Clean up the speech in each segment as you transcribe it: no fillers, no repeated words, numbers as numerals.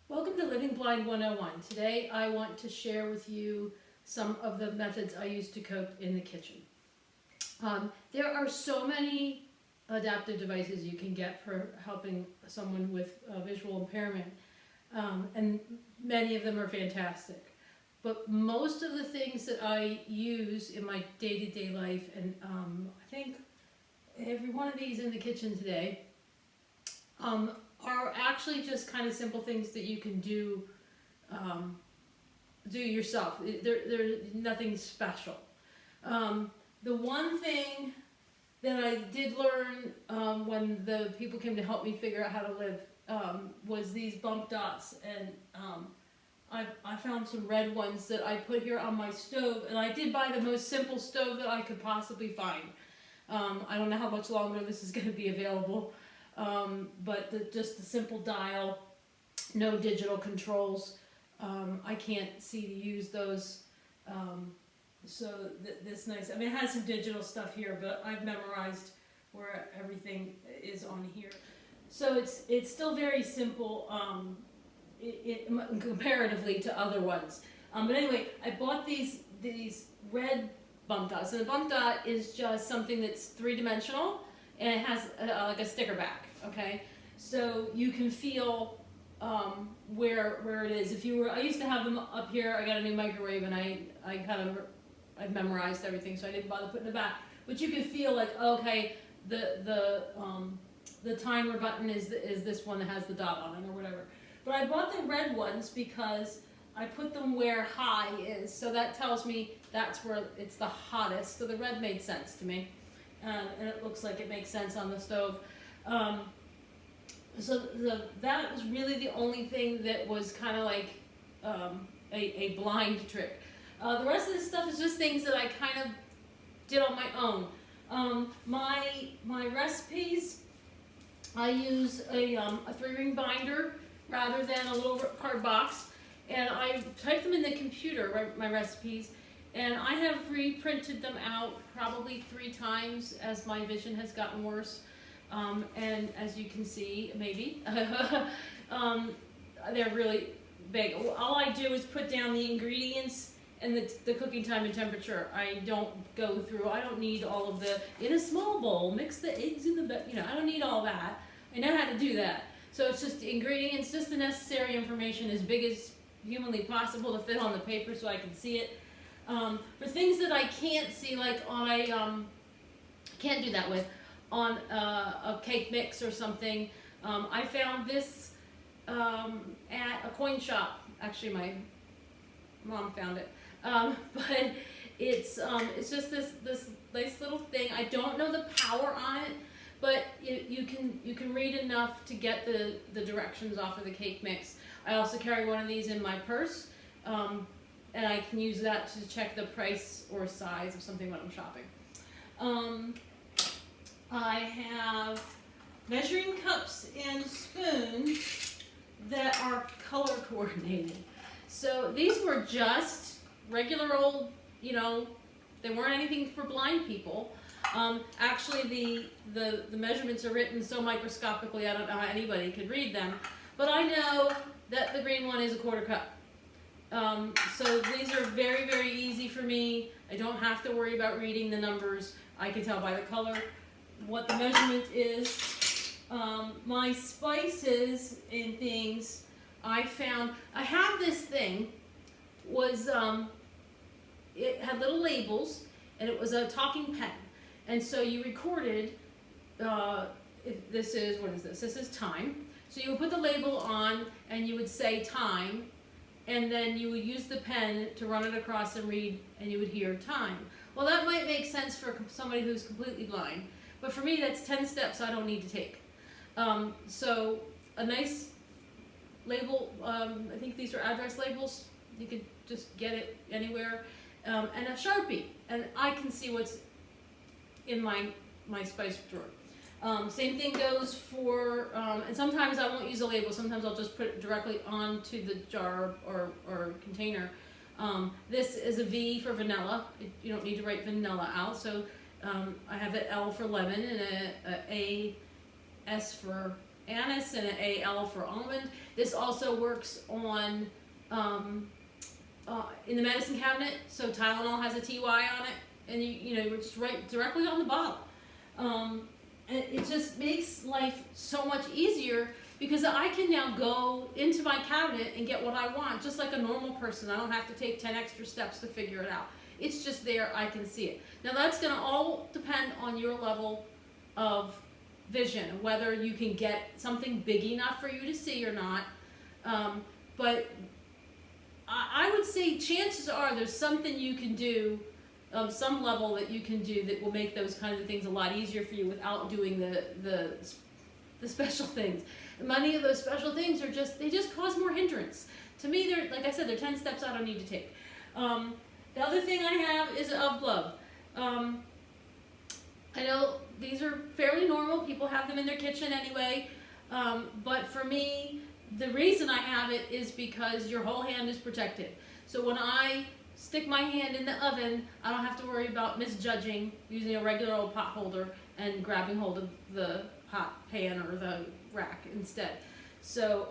Welcome to Living Blind 101. Today I want to share with you some of the methods I use to cope in the kitchen. There are so many adaptive devices you can get for helping someone with visual impairment, and many of them are fantastic. But most of the things that I use in my day-to-day life, and I think every one of these in the kitchen today, are actually just kind of simple things that you can do yourself. They're nothing special. The one thing that I did learn when the people came to help me figure out how to live was these bump dots, and I found some red ones that I put here on my stove, and I did buy the most simple stove that I could possibly find. I don't know how much longer this is going to be available. But just the simple dial, no digital controls. I can't see to use those. So this nice. I mean, it has some digital stuff here, but I've memorized where everything is on here. So it's still very simple comparatively to other ones. But anyway, I bought these red bump dots. So the bump dot is just something that's three-dimensional, and it has like a sticker back. Okay, so you can feel where it is. I used to have them up here. I got a new microwave, and I've memorized everything, so I didn't bother putting it back. But you can feel like, okay, the timer button is this one that has the dot on it or whatever. But I bought the red ones because I put them where high is, so that tells me that's where it's the hottest. So the red made sense to me, and it looks like it makes sense on the stove. So that was really the only thing that was kind of like a blind trick. The rest of this stuff is just things that I kind of did on my own. My recipes, I use a 3-ring binder rather than a little card box, and I type them in the computer, my recipes, and I have reprinted them out probably 3 times as my vision has gotten worse. And as you can see, maybe, they're really big. All I do is put down the ingredients and the cooking time and temperature. I don't go through, I don't need all of in a small bowl, mix the eggs in the, I don't need all that. I know how to do that. So it's just the ingredients, just the necessary information, as big as humanly possible to fit on the paper so I can see it. For things that I can't see, like can't do that with, on a cake mix or something. I found this at a coin shop. Actually, my mom found it. But it's just this nice little thing. I don't know the power on it, but you can read enough to get the directions off of the cake mix. I also carry one of these in my purse, and I can use that to check the price or size of something when I'm shopping. I have measuring cups and spoons that are color coordinated. So these were just regular old, they weren't anything for blind people. Actually, the measurements are written so microscopically, I don't know how anybody could read them. But I know that the green one is a 1/4 cup. So these are very, very easy for me. I don't have to worry about reading the numbers. I can tell by the color what the measurement is. My spices and things, I have this thing, it had little labels, and it was a talking pen. And so you recorded, if this is, what is this? This is time. So you would put the label on, and you would say time, and then you would use the pen to run it across and read, and you would hear time. Well, that might make sense for somebody who's completely blind. But for me, that's 10 steps I don't need to take. So a nice label, I think these are address labels. You could just get it anywhere. And a Sharpie. And I can see what's in my spice drawer. Same thing goes for, and sometimes I won't use a label. Sometimes I'll just put it directly onto the jar or container. This is a V for vanilla. You don't need to write vanilla out. So I have an L for lemon and a S for anise and an AL for almond. This also works on in the medicine cabinet. So Tylenol has a TY on it, and you know, just write directly on the bottle. And it just makes life so much easier because I can now go into my cabinet and get what I want, just like a normal person. I don't have to take 10 extra steps to figure it out. It's just there, I can see it. Now that's gonna all depend on your level of vision, whether you can get something big enough for you to see or not. But I would say chances are there's something you can do, some level that you can do that will make those kinds of things a lot easier for you without doing the special things. Many of those special things are they just cause more hindrance. To me, they're, like I said, they're 10 steps I don't need to take. The other thing I have is an UV glove. I know these are fairly normal. People have them in their kitchen anyway. But for me, the reason I have it is because your whole hand is protected. So when I stick my hand in the oven, I don't have to worry about misjudging using a regular old pot holder and grabbing hold of the hot pan or the rack instead. So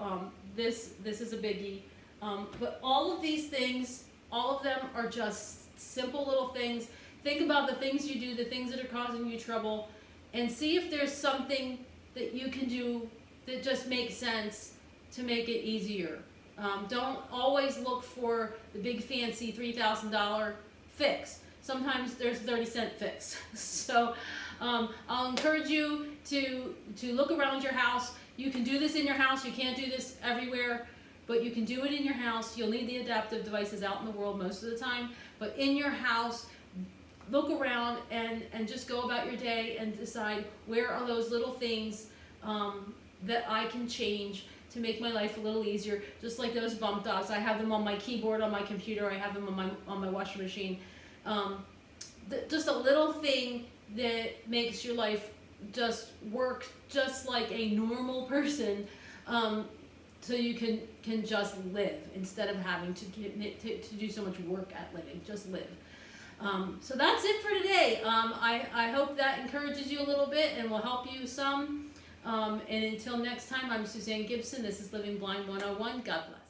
this is a biggie. But all of these things, all of them are just simple little things. Think about the things you do, the things that are causing you trouble, and see if there's something that you can do that just makes sense to make it easier. Don't always look for the big fancy $3,000 fix. Sometimes there's a 30-cent fix. So I'll encourage you to look around your house. You can do this in your house. You can't do this everywhere, but you can do it in your house. You'll need the adaptive devices out in the world most of the time, but in your house, look around and just go about your day and decide where are those little things that I can change to make my life a little easier. Just like those bump dots, I have them on my keyboard on my computer. I have them on my washing machine. Just a little thing that makes your life just work just like a normal person, so you can just live instead of having to do so much work at living. Just live. So that's it for today. I hope that encourages you a little bit and will help you some. And until next time, I'm Suzanne Gibson. This is Living Blind 101. God bless.